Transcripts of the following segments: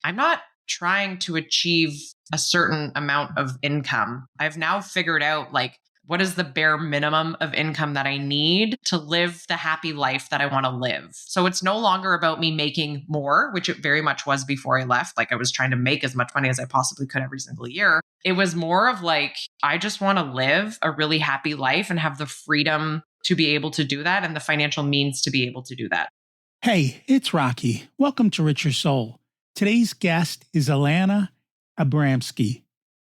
I'm not trying to achieve a certain amount of income. I've now figured out like, what is the bare minimum of income that I need to live the happy life that I want to live? So it's no longer about me making more, which it very much was before I left. Like I was trying to make as much money as I possibly could every single year. It was more of like, I just want to live a really happy life and have the freedom to be able to do that and the financial means to be able to do that. Hey, it's Rocky. Welcome to Richer Soul. Today's guest is Alanna Abramsky,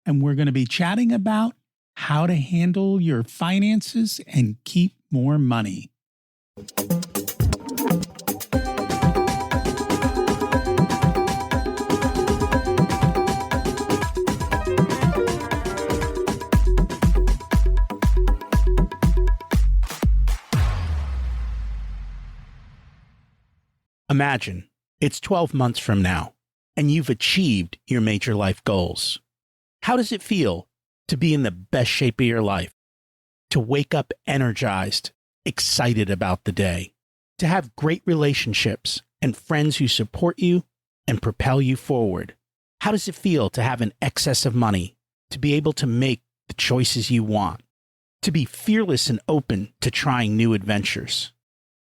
and we're going to be chatting about how to handle your finances and keep more money. Imagine it's 12 months from now, and you've achieved your major life goals. How does it feel to be in the best shape of your life? To wake up energized, excited about the day, to have great relationships and friends who support you and propel you forward. How does it feel to have an excess of money, to be able to make the choices you want, to be fearless and open to trying new adventures?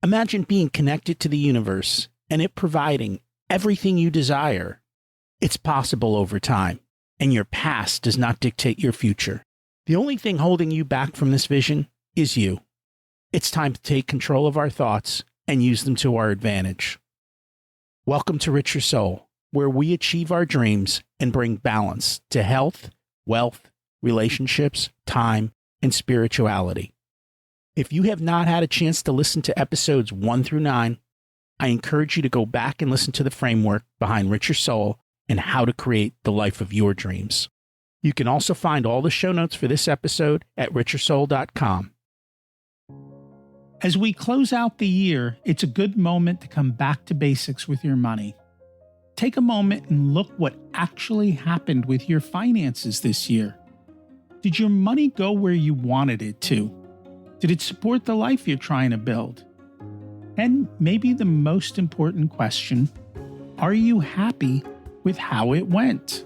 Imagine being connected to the universe and it providing everything you desire. It's possible over time, and your past does not dictate your future. The only thing holding you back from this vision is you. It's time to take control of our thoughts and use them to our advantage. Welcome to Richer Soul, where we achieve our dreams and bring balance to health, wealth, relationships, time, and spirituality. If you have not had a chance to listen to episodes 1 through 9, I encourage you to go back and listen to the framework behind Richer Soul and how to create the life of your dreams. You can also find all the show notes for this episode at richersoul.com. As we close out the year, it's a good moment to come back to basics with your money. Take a moment and look what actually happened with your finances this year. Did your money go where you wanted it to? Did it support the life you're trying to build? And maybe the most important question, are you happy with how it went?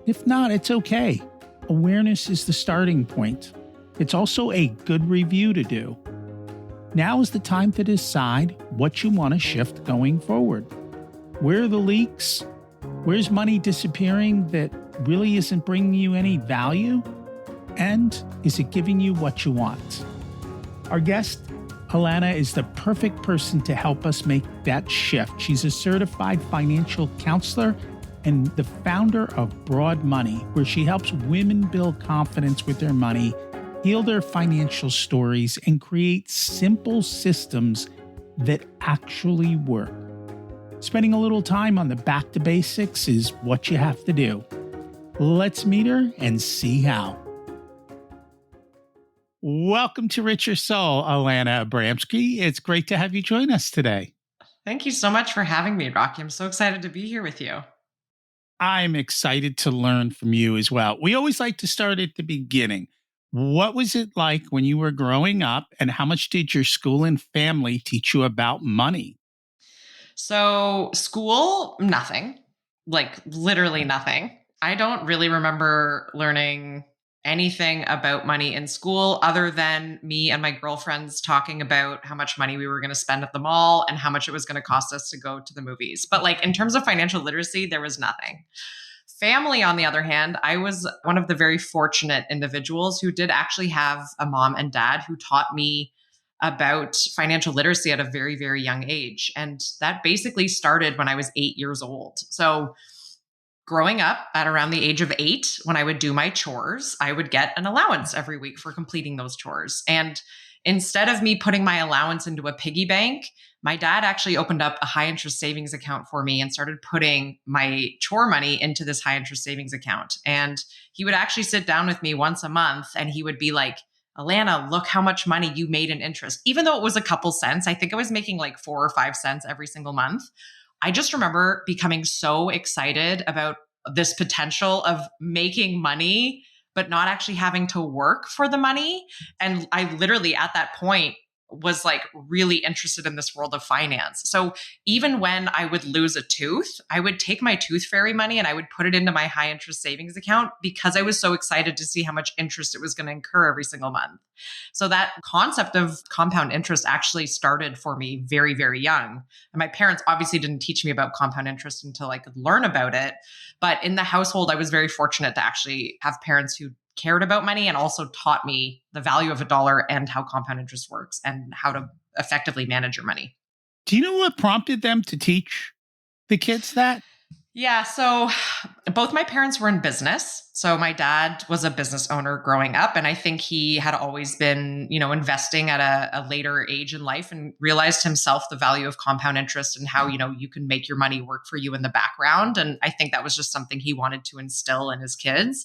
If not, it's okay. Awareness is the starting point. It's also a good review to do. Now is the time to decide what you want to shift going forward. Where are the leaks? Where's money disappearing that really isn't bringing you any value? And is it giving you what you want? Our guest, Alanna, is the perfect person to help us make that shift. She's a certified financial counselor and the founder of Broad Money, where she helps women build confidence with their money, heal their financial stories, and create simple systems that actually work. Spending a little time on the back to basics is what you have to do. Let's meet her and see how. Welcome to Richer Soul, Alanna Abramsky. It's great to have you join us today. Thank you so much for having me, Rocky. I'm so excited to be here with you. I'm excited to learn from you as well. We always like to start at the beginning. What was it like when you were growing up, and how much did your school and family teach you about money? So school, nothing, like literally nothing. I don't really remember learning anything about money in school other than me and my girlfriends talking about how much money we were going to spend at the mall and how much it was going to cost us to go to the movies. But like in terms of financial literacy, there was nothing. Family, on the other hand, I was one of the very fortunate individuals who did actually have a mom and dad who taught me about financial literacy at a very, very young age. And that basically started when I was 8 years old. So growing up at around the age of 8, when I would do my chores, I would get an allowance every week for completing those chores. And instead of me putting my allowance into a piggy bank, my dad actually opened up a high interest savings account for me and started putting my chore money into this high interest savings account. And he would actually sit down with me once a month and he would be like, Alanna, look how much money you made in interest. Even though it was a couple cents, I think I was making like 4 or 5 cents every single month. I just remember becoming so excited about this potential of making money, but not actually having to work for the money. And I literally at that point was like really interested in this world of finance. So even when I would lose a tooth, I would take my tooth fairy money and I would put it into my high interest savings account because I was so excited to see how much interest it was going to incur every single month. So that concept of compound interest actually started for me very, very young. And my parents obviously didn't teach me about compound interest until I could learn about it. But in the household, I was very fortunate to actually have parents who cared about money and also taught me the value of a dollar and how compound interest works and how to effectively manage your money. Do you know what prompted them to teach the kids that? Yeah, so both my parents were in business. So my dad was a business owner growing up, and I think he had always been, investing at a later age in life and realized himself the value of compound interest and how, you can make your money work for you in the background. And I think that was just something he wanted to instill in his kids.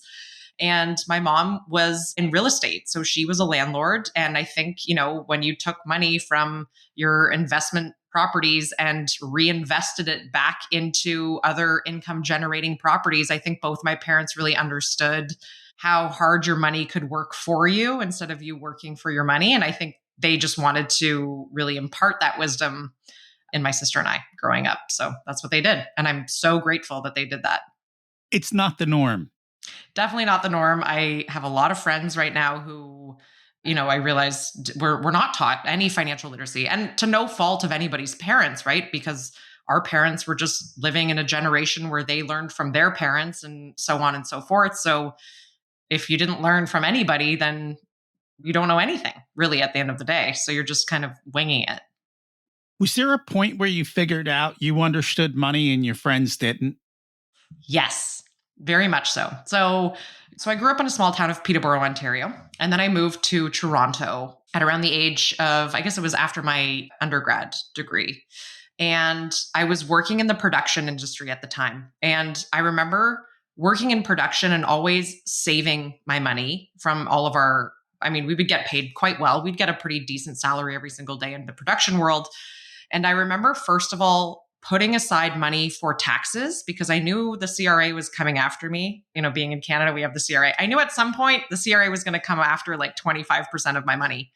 And my mom was in real estate. So she was a landlord. And I think, when you took money from your investment properties and reinvested it back into other income generating properties, I think both my parents really understood how hard your money could work for you instead of you working for your money. And I think they just wanted to really impart that wisdom in my sister and I growing up. So that's what they did. And I'm so grateful that they did that. It's not the norm. Definitely not the norm. I have a lot of friends right now who, I realized we're not taught any financial literacy, and to no fault of anybody's parents, right? Because our parents were just living in a generation where they learned from their parents and so on and so forth. So if you didn't learn from anybody, then you don't know anything really at the end of the day. So you're just kind of winging it. Was there a point where you figured out you understood money and your friends didn't? Yes, very much so. So I grew up in a small town of Peterborough, Ontario, and then I moved to Toronto at around the age of, I guess it was after my undergrad degree. And I was working in the production industry at the time. And I remember working in production and always saving my money from all of we would get paid quite well. We'd get a pretty decent salary every single day in the production world. And I remember, first of all, putting aside money for taxes because I knew the CRA was coming after me. Being in Canada, we have the CRA. I knew at some point the CRA was going to come after like 25% of my money.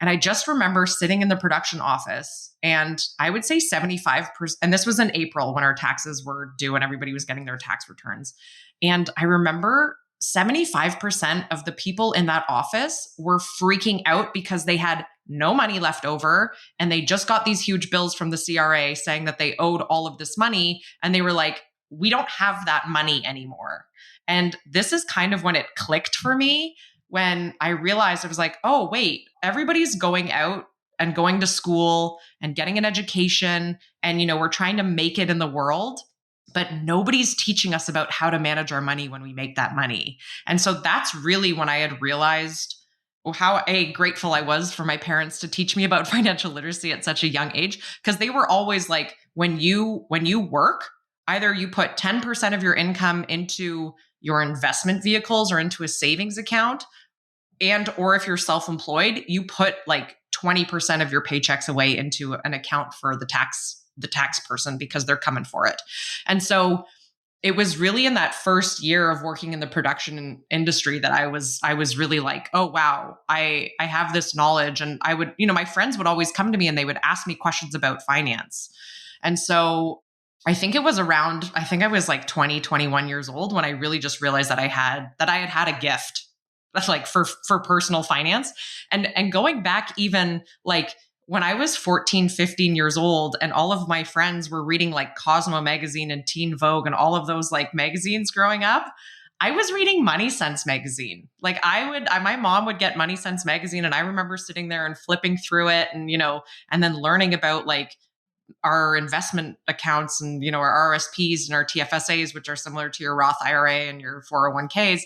And I just remember sitting in the production office, and I would say 75%. And this was in April when our taxes were due and everybody was getting their tax returns. And I remember 75% of the people in that office were freaking out because they had no money left over and they just got these huge bills from the CRA saying that they owed all of this money. And they were like, we don't have that money anymore. And this is kind of when it clicked for me, when I realized I was like, oh, wait, everybody's going out and going to school and getting an education. And, we're trying to make it in the world, but nobody's teaching us about how to manage our money when we make that money. And so that's really when I had realized how grateful I was for my parents to teach me about financial literacy at such a young age. Because they were always like, when you work, either you put 10% of your income into your investment vehicles or into a savings account, or if you're self-employed, you put like 20% of your paychecks away into an account for the tax person because they're coming for it. And so it was really in that first year of working in the production industry that I was really like, oh, wow, I have this knowledge. And I would, my friends would always come to me and they would ask me questions about finance. And so I think I was like 20, 21 years old when I really just realized that I had a gift that's like for personal finance. And going back even like when I was 14, 15 years old and all of my friends were reading like Cosmo magazine and Teen Vogue and all of those like magazines growing up, I was reading Money Sense magazine. Like my mom would get Money Sense magazine and I remember sitting there and flipping through it and, and then learning about like our investment accounts and, our RSPs and our TFSAs, which are similar to your Roth IRA and your 401ks.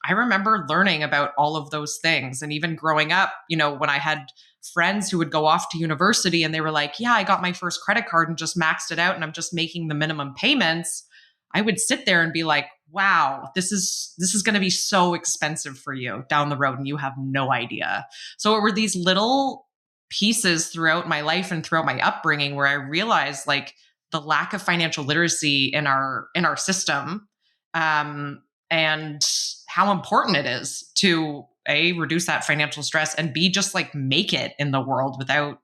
I remember learning about all of those things. And even growing up, when I had friends who would go off to university and they were like, yeah, I got my first credit card and just maxed it out and I'm just making the minimum payments. I would sit there and be like, wow, this is going to be so expensive for you down the road and you have no idea. So it were these little pieces throughout my life and throughout my upbringing where I realized like the lack of financial literacy in our system, and how important it is to A, reduce that financial stress, and B, just like make it in the world without,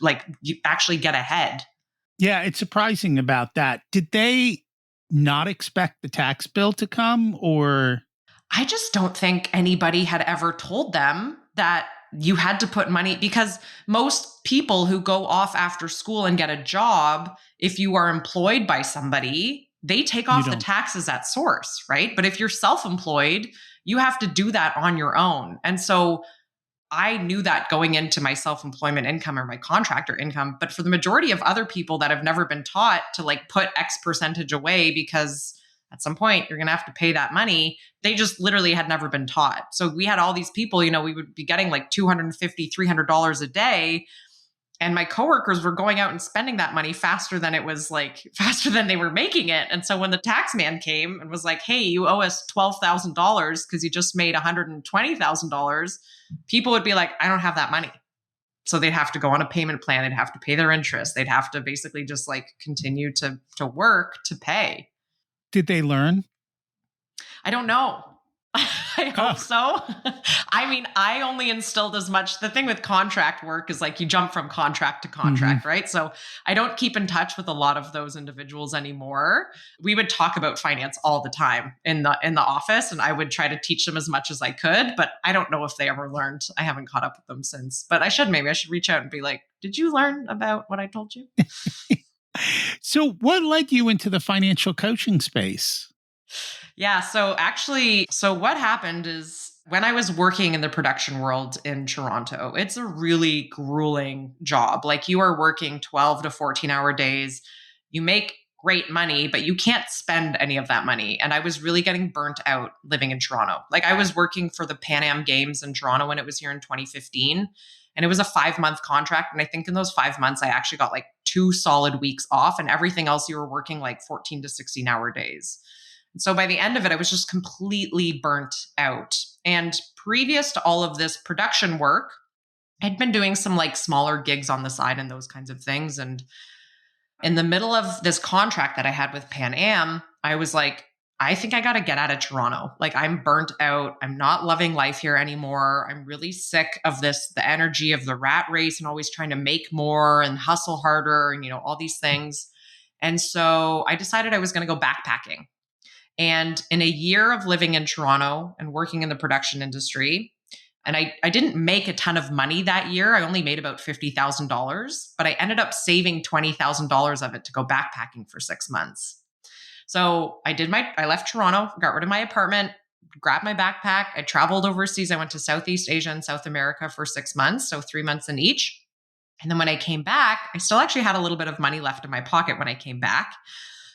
like you actually get ahead. Yeah, it's surprising about that. Did they not expect the tax bill to come, or? I just don't think anybody had ever told them that you had to put money, because most people who go off after school and get a job, if you are employed by somebody, they take You off the don't. taxes at source, right? But if you're self-employed, you have to do that on your own. And so I knew that going into my self-employment income or my contractor income. But for the majority of other people that have never been taught to like put X percentage away because at some point you're going to have to pay that money, they just literally had never been taught. So we had all these people, we would be getting like $250, $300 a day. And my coworkers were going out and spending that money faster than they were making it. And so when the tax man came and was like, hey, you owe us $12,000 because you just made $120,000, people would be like, I don't have that money. So they'd have to go on a payment plan. They'd have to pay their interest. They'd have to basically just like continue to work to pay. Did they learn? I don't know. I hope so. I mean, I only instilled as much. The thing with contract work is like you jump from contract to contract, right? So I don't keep in touch with a lot of those individuals anymore. We would talk about finance all the time in the office, and I would try to teach them as much as I could, but I don't know if they ever learned. I haven't caught up with them since, but I should reach out and be like, did you learn about what I told you? So what led you into the financial coaching space? Yeah. So what happened is when I was working in the production world in Toronto, it's a really grueling job. Like you are working 12 to 14-hour days. You make great money, but you can't spend any of that money. And I was really getting burnt out living in Toronto. Like I was working for the Pan Am Games in Toronto when it was here in 2015. And it was a 5-month contract. And I think in those 5 months, I actually got like 2 solid weeks off, and everything else you were working like 14 to 16-hour days. So by the end of it, I was just completely burnt out. And previous to all of this production work, I'd been doing some like smaller gigs on the side and those kinds of things. And in the middle of this contract that I had with Pan Am, I was like, I think I got to get out of Toronto. Like I'm burnt out. I'm not loving life here anymore. I'm really sick of the energy of the rat race and always trying to make more and hustle harder and, all these things. And so I decided I was going to go backpacking. And in a year of living in Toronto and working in the production industry, and I didn't make a ton of money that year. I only made about $50,000, but I ended up saving $20,000 of it to go backpacking for 6 months. So I left Toronto, got rid of my apartment, grabbed my backpack. I traveled overseas. I went to Southeast Asia and South America for 6 months. So 3 months in each. And then when I came back, I still actually had a little bit of money left in my pocket when I came back.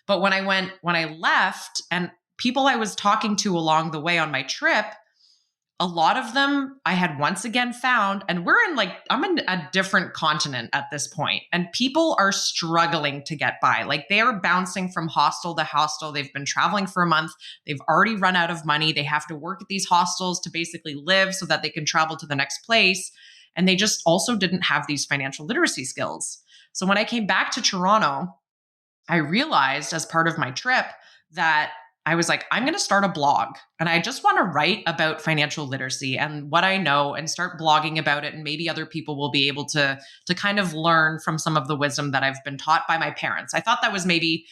But when I left, and people I was talking to along the way on my trip, a lot of them I had once again found, and I'm in a different continent at this point, and people are struggling to get by. Like they are bouncing from hostel to hostel. They've been traveling for a month. They've already run out of money. They have to work at these hostels to basically live so that they can travel to the next place. And they just also didn't have these financial literacy skills. So when I came back to Toronto, I realized as part of my trip that I was like, I'm going to start a blog, and I just want to write about financial literacy and what I know and start blogging about it. And maybe other people will be able to kind of learn from some of the wisdom that I've been taught by my parents. I thought that was maybe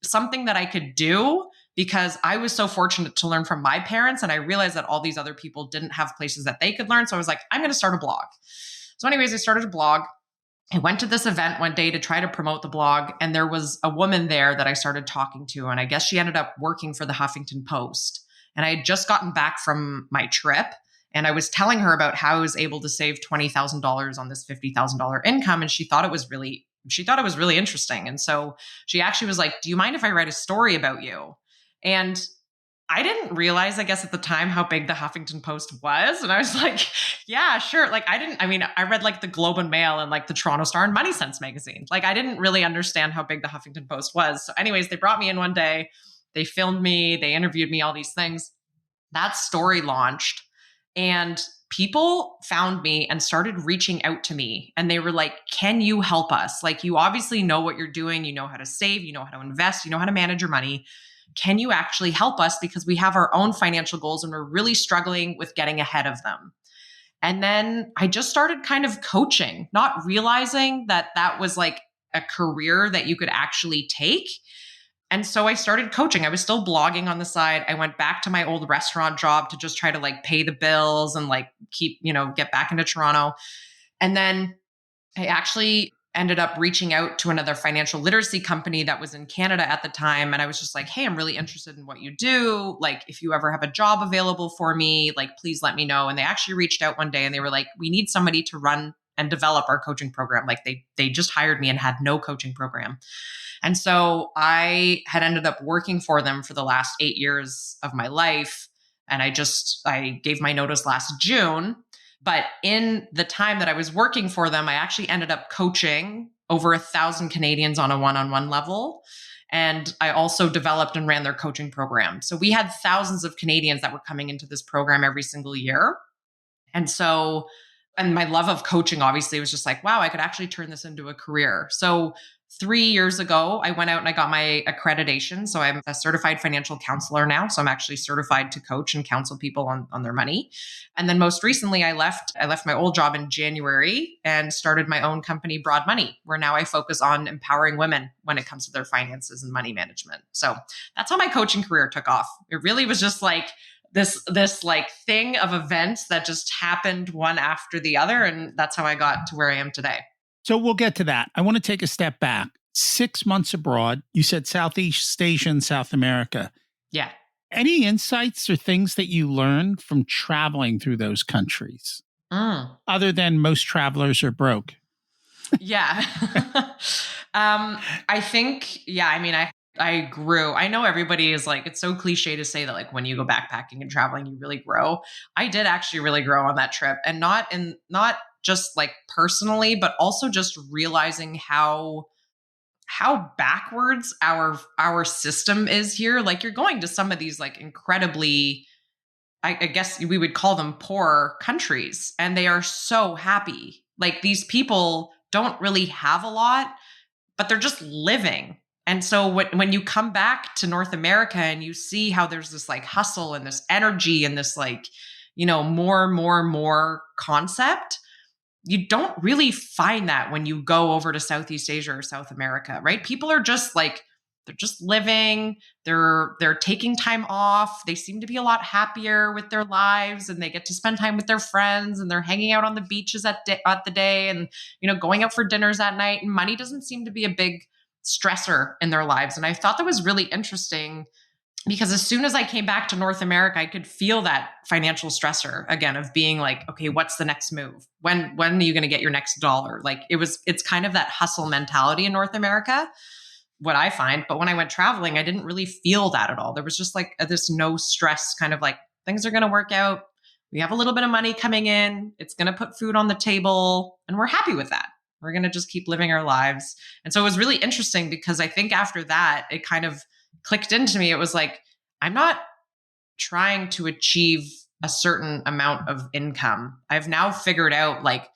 something that I could do because I was so fortunate to learn from my parents. And I realized that all these other people didn't have places that they could learn. So I was like, I'm going to start a blog. So anyways, I started a blog. I went to this event one day to try to promote the blog, and there was a woman there that I started talking to, and I guess she ended up working for the Huffington Post. And I had just gotten back from my trip, and I was telling her about how I was able to save $20,000 on this $50,000 income, and she thought it was really interesting. And so she actually was like, "Do you mind if I write a story about you?" And I didn't realize, I guess at the time, how big the Huffington Post was. And I was like, yeah, sure. Like I read like the Globe and Mail and like the Toronto Star and Money Sense magazine. Like I didn't really understand how big the Huffington Post was. So anyways, they brought me in one day, they filmed me, they interviewed me, all these things. That story launched, and people found me and started reaching out to me, and they were like, can you help us? Like, you obviously know what you're doing. You know how to save, you know how to invest, you know how to manage your money. can you actually help us? Because we have our own financial goals and we're really struggling with getting ahead of them. And then I just started kind of coaching, not realizing that that was like a career that you could actually take. And so I started coaching. I was still blogging on the side. I went back to my old restaurant job to just try to like pay the bills and like keep, get back into Toronto. And then I actually ended up reaching out to another financial literacy company that was in Canada at the time. And I was just like, hey, I'm really interested in what you do. Like, if you ever have a job available for me, like, please let me know. And they actually reached out one day and they were like, we need somebody to run and develop our coaching program. Like they just hired me and had no coaching program. And so I had ended up working for them for the last 8 years of my life. And I gave my notice last June. But in the time that I was working for them, I actually ended up coaching over 1,000 Canadians on a one-on-one level. And I also developed and ran their coaching program. So we had thousands of Canadians that were coming into this program every single year. And my love of coaching obviously was just like, wow, I could actually turn this into a career. So 3 years ago, I went out and I got my accreditation. So I'm a certified financial counselor now. So I'm actually certified to coach and counsel people on their money. And then most recently, I left my old job in January and started my own company, Broad Money, where now I focus on empowering women when it comes to their finances and money management. So that's how my coaching career took off. It really was just like this like thing of events that just happened one after the other. And that's how I got to where I am today. So we'll get to that. I want to take a step back. 6 months abroad, you said Southeast Asia and South America. Yeah. Any insights or things that you learned from traveling through those countries? Other than most travelers are broke. Yeah. I think, I grew. I know everybody is like, it's so cliche to say that like when you go backpacking and traveling, you really grow. I did actually really grow on that trip, and not just like personally, but also just realizing how backwards our system is here. Like, you're going to some of these like incredibly, I guess we would call them poor countries, and they are so happy. Like, these people don't really have a lot, but they're just living. And so when you come back to North America and you see how there's this like hustle and this energy and this like, more concept, you don't really find that when you go over to Southeast Asia or South America, right? People are just like, they're just living, they're taking time off. They seem to be a lot happier with their lives, and they get to spend time with their friends, and they're hanging out on the beaches at the day, and, going out for dinners at night, and money doesn't seem to be a big stressor in their lives. And I thought that was really interesting, because as soon as I came back to North America, I could feel that financial stressor again of being like, okay, what's the next move? When are you going to get your next dollar? Like, it's kind of that hustle mentality in North America, what I find. But when I went traveling, I didn't really feel that at all. There was just like this no stress kind of like, things are going to work out. We have a little bit of money coming in. It's going to put food on the table, and we're happy with that. We're going to just keep living our lives. And so it was really interesting, because I think after that, it kind of clicked into me. It was like, I'm not trying to achieve a certain amount of income. I've now figured out like,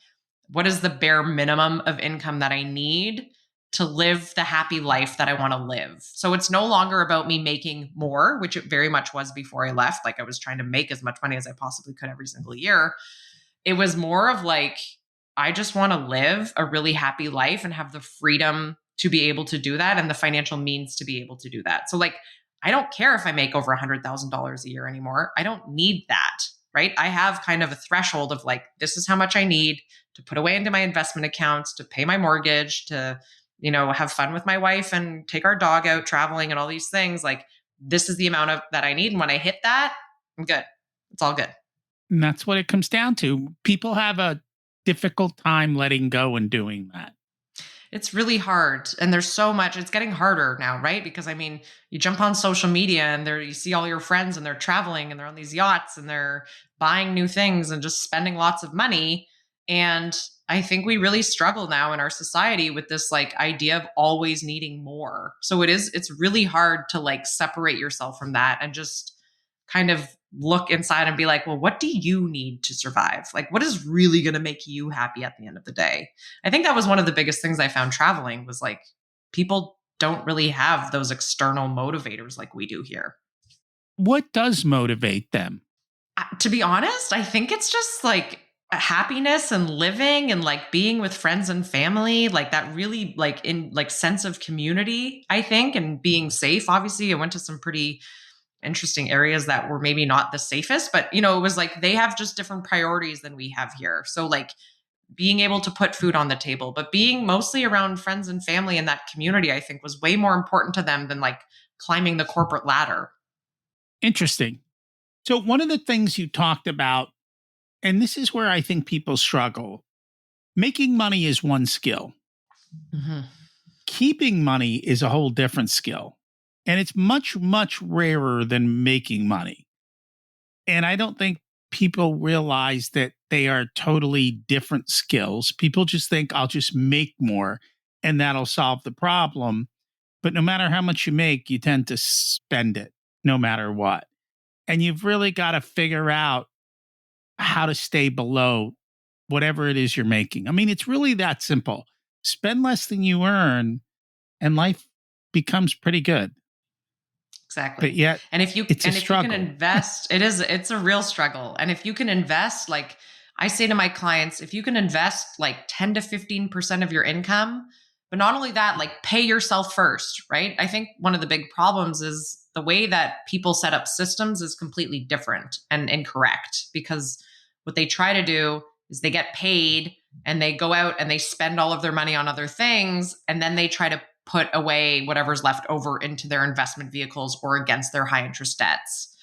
what is the bare minimum of income that I need to live the happy life that I want to live. So it's no longer about me making more, which it very much was before I left. Like, I was trying to make as much money as I possibly could every single year. It was more of like, I just want to live a really happy life and have the freedom to be able to do that and the financial means to be able to do that. So like, I don't care if I make over $100,000 a year anymore. I don't need that, right? I have kind of a threshold of like, this is how much I need to put away into my investment accounts, to pay my mortgage, to, have fun with my wife and take our dog out traveling and all these things. Like, this is the amount of that I need. And when I hit that, I'm good. It's all good. And that's what it comes down to. People have a difficult time letting go and doing that. It's really hard. And there's so much, it's getting harder now, right? Because you jump on social media and you see all your friends and they're traveling and they're on these yachts and they're buying new things and just spending lots of money. And I think we really struggle now in our society with this like idea of always needing more. So it's really hard to like separate yourself from that and just kind of look inside and be like, well, what do you need to survive? Like, what is really going to make you happy at the end of the day? I think that was one of the biggest things I found traveling was like, people don't really have those external motivators like we do here. What does motivate them? To be honest, I think it's just like happiness and living and like being with friends and family, like that really like in like sense of community, I think, and being safe. Obviously, I went to some pretty interesting areas that were maybe not the safest, but it was like they have just different priorities than we have here. So like being able to put food on the table, but being mostly around friends and family in that community, I think was way more important to them than like climbing the corporate ladder. Interesting. So, one of the things you talked about, and this is where I think people struggle, making money is one skill. Mm-hmm. Keeping money is a whole different skill. And it's much, much rarer than making money. And I don't think people realize that they are totally different skills. People just think I'll just make more and that'll solve the problem. But no matter how much you make, you tend to spend it no matter what. And you've really got to figure out how to stay below whatever it is you're making. I mean, it's really that simple. Spend less than you earn and life becomes pretty good. Exactly. But yet, and if you can invest, it's a real struggle. And if you can invest, like I say to my clients, if you can invest like 10 to 15% of your income, but not only that, like pay yourself first, right? I think one of the big problems is the way that people set up systems is completely different and incorrect, because what they try to do is they get paid and they go out and they spend all of their money on other things, and then they try to put away whatever's left over into their investment vehicles or against their high interest debts.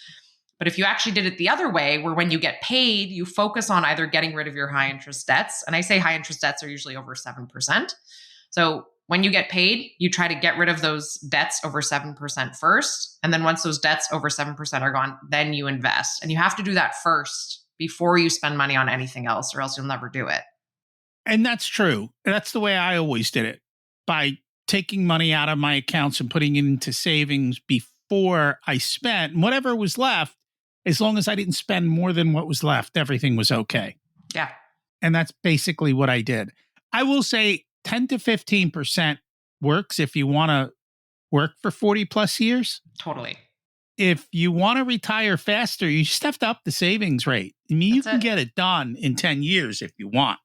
But if you actually did it the other way, where when you get paid, you focus on either getting rid of your high interest debts. And I say high interest debts are usually over 7%. So when you get paid, you try to get rid of those debts over 7% first. And then once those debts over 7% are gone, then you invest. And you have to do that first before you spend money on anything else, or else you'll never do it. And that's true. That's the way I always did it, by taking money out of my accounts and putting it into savings before I spent. And whatever was left, as long as I didn't spend more than what was left, everything was okay. Yeah. And that's basically what I did. I will say 10 to 15% works if you want to work for 40 plus years. Totally. If you want to retire faster, you just have to up the savings rate. I mean, you can get it done in 10 years if you want.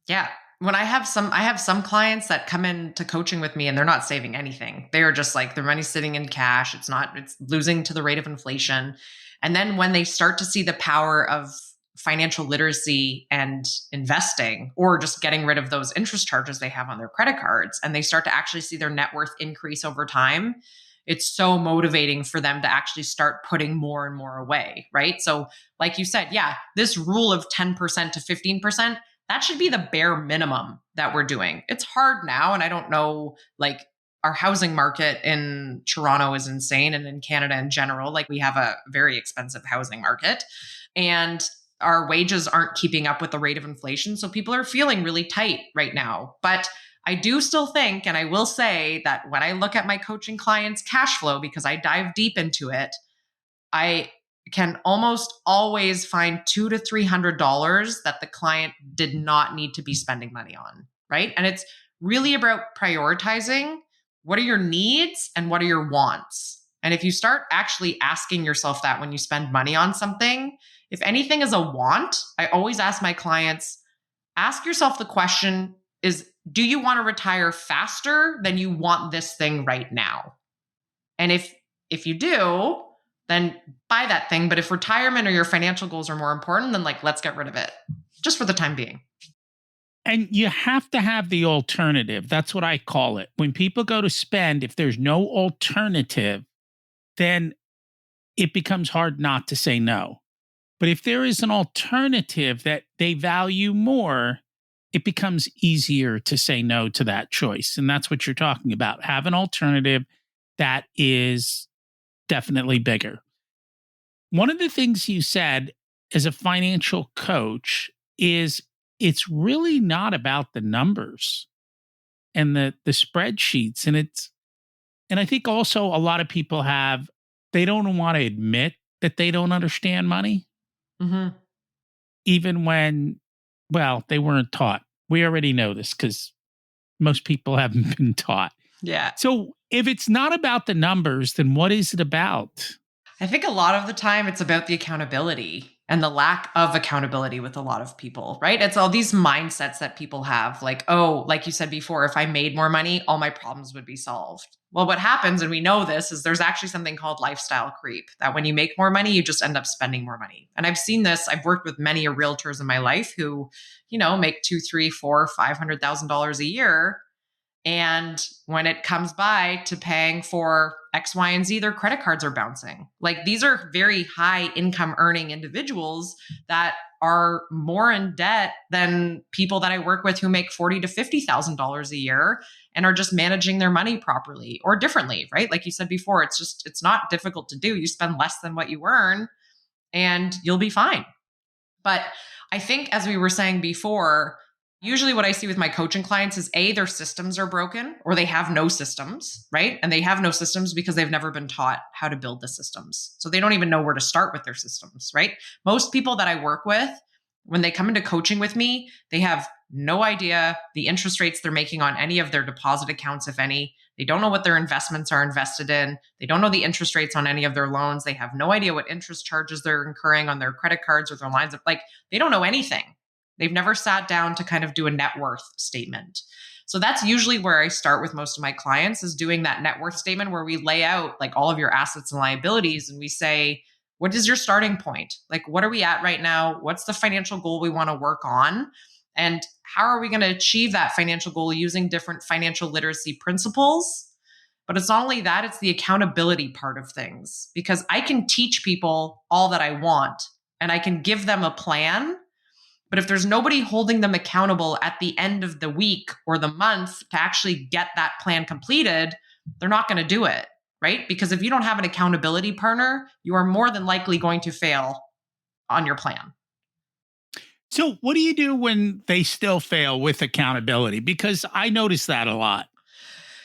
Yeah. When I have some clients that come into coaching with me and they're not saving anything. They are just like, their money's sitting in cash. It's losing to the rate of inflation. And then when they start to see the power of financial literacy and investing, or just getting rid of those interest charges they have on their credit cards, and they start to actually see their net worth increase over time, it's so motivating for them to actually start putting more and more away, right? So like you said, yeah, this rule of 10% to 15%, that should be the bare minimum that we're doing. It's hard now. And I don't know, like our housing market in Toronto is insane. And in Canada in general, like we have a very expensive housing market, and our wages aren't keeping up with the rate of inflation. So people are feeling really tight right now. But I do still think, and I will say that when I look at my coaching clients' cash flow, because I dive deep into it, I can almost always find $200 to $300 that the client did not need to be spending money on, right? And it's really about prioritizing what are your needs and what are your wants. And if you start actually asking yourself that when you spend money on something, if anything is a want, I always ask my clients, ask yourself the question is, do you want to retire faster than you want this thing right now? And if you do, then buy that thing. But if retirement or your financial goals are more important, then like, let's get rid of it just for the time being. And you have to have the alternative. That's what I call it. When people go to spend, if there's no alternative, then it becomes hard not to say no. But if there is an alternative that they value more, it becomes easier to say no to that choice. And that's what you're talking about. Have an alternative that is definitely bigger. One of the things you said as a financial coach is it's really not about the numbers and the spreadsheets. And I think also a lot of people they don't want to admit that they don't understand money. Mm-hmm. Even when, well, they weren't taught. We already know this because most people haven't been taught. Yeah. So If it's not about the numbers, then what is it about? I think a lot of the time it's about the accountability and the lack of accountability with a lot of people, right? It's all these mindsets that people have like, oh, like you said before, if I made more money, all my problems would be solved. Well, what happens, and we know this, is there's actually something called lifestyle creep, that when you make more money, you just end up spending more money. And I've seen this. I've worked with many realtors in my life who, make two, three, four, $500,000 a year. And when it comes by to paying for X, Y, and Z, their credit cards are bouncing. Like these are very high income earning individuals that are more in debt than people that I work with who make $40,000 to $50,000 a year and are just managing their money properly or differently, right? Like you said before, it's not difficult to do. You spend less than what you earn and you'll be fine. But I think, as we were saying before, usually what I see with my coaching clients is their systems are broken or they have no systems, right? And they have no systems because they've never been taught how to build the systems. So they don't even know where to start with their systems, right? Most people that I work with, when they come into coaching with me, they have no idea the interest rates they're making on any of their deposit accounts, if any. They don't know what their investments are invested in. They don't know the interest rates on any of their loans. They have no idea what interest charges they're incurring on their credit cards or their lines of they don't know anything. They've never sat down to kind of do a net worth statement. So that's usually where I start with most of my clients, is doing that net worth statement where we lay out like all of your assets and liabilities. And we say, what is your starting point? Like, what are we at right now? What's the financial goal we want to work on? And how are we going to achieve that financial goal using different financial literacy principles? But it's not only that, it's the accountability part of things, because I can teach people all that I want and I can give them a plan. But if there's nobody holding them accountable at the end of the week or the month to actually get that plan completed, they're not going to do it, right? Because if you don't have an accountability partner, you are more than likely going to fail on your plan. So what do you do when they still fail with accountability? Because I notice that a lot.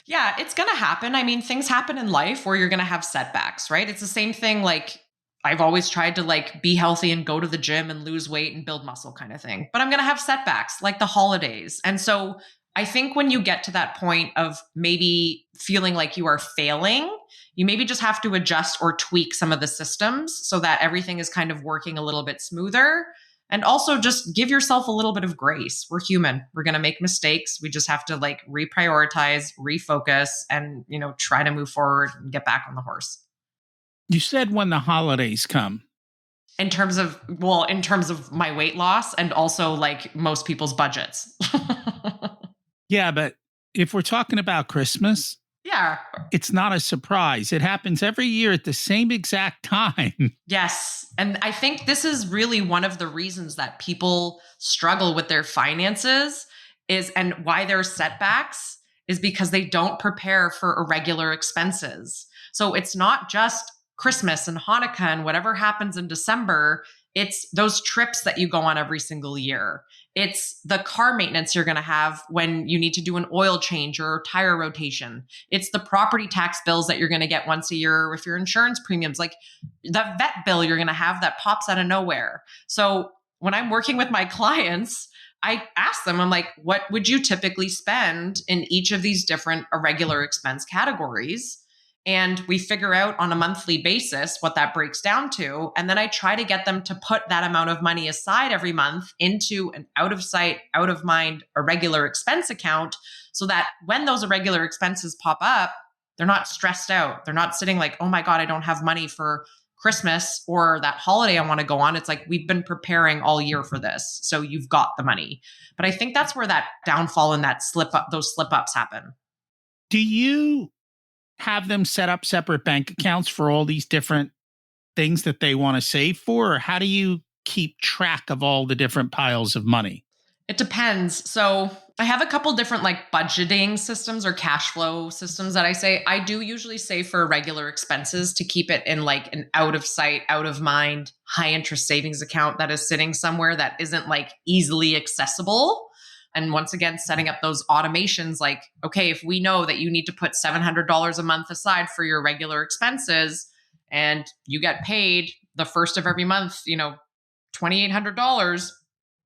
Yeah, it's going to happen. I mean, things happen in life where you're going to have setbacks, right? It's the same thing. Like I've always tried to be healthy and go to the gym and lose weight and build muscle kind of thing. But I'm going to have setbacks like the holidays. And so I think when you get to that point of maybe feeling like you are failing, you maybe just have to adjust or tweak some of the systems so that everything is kind of working a little bit smoother. And also just give yourself a little bit of grace. We're human. We're going to make mistakes. We just have to reprioritize, refocus, and, try to move forward and get back on the horse. You said when the holidays come. In terms of my weight loss and also most people's budgets. Yeah, but if we're talking about Christmas, yeah, it's not a surprise. It happens every year at the same exact time. Yes. And I think this is really one of the reasons that people struggle with their finances and why there's setbacks is because they don't prepare for irregular expenses. So it's not just Christmas and Hanukkah and whatever happens in December. It's those trips that you go on every single year. It's the car maintenance you're going to have when you need to do an oil change or tire rotation. It's the property tax bills that you're going to get once a year with your insurance premiums, like the vet bill you're going to have that pops out of nowhere. So when I'm working with my clients, I ask them, I'm like, what would you typically spend in each of these different irregular expense categories? And we figure out on a monthly basis what that breaks down to. And then I try to get them to put that amount of money aside every month into an out of sight, out of mind, irregular expense account so that when those irregular expenses pop up, they're not stressed out. They're not sitting like, oh my God, I don't have money for Christmas or that holiday I want to go on. It's like, we've been preparing all year for this. So you've got the money. But I think that's where that downfall and that those slip ups happen. Do you have them set up separate bank accounts for all these different things that they want to save for? Or how do you keep track of all the different piles of money? It depends. So I have a couple different budgeting systems or cash flow systems that I say. I do usually save for regular expenses to keep it in an out of sight, out of mind, high interest savings account that is sitting somewhere that isn't easily accessible. And once again, setting up those automations okay, if we know that you need to put $700 a month aside for your regular expenses and you get paid the first of every month, $2,800,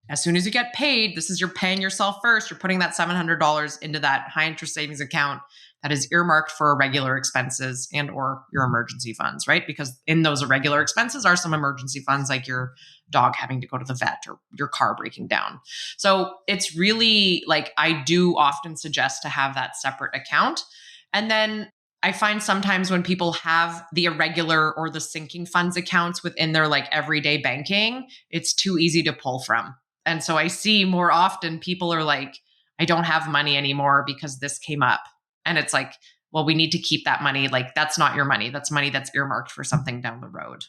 as soon as you get paid, you're paying yourself first, you're putting that $700 into that high interest savings account. that is earmarked for regular expenses and or your emergency funds, right? Because in those irregular expenses are some emergency funds like your dog having to go to the vet or your car breaking down. So it's really like, I do often suggest to have that separate account. And then I find sometimes when people have the irregular or the sinking funds accounts within their like everyday banking, it's too easy to pull from. And so I see more often people are like, I don't have money anymore because this came up. And it's like, well, we need to keep that money. Like, that's not your money. That's money that's earmarked for something down the road.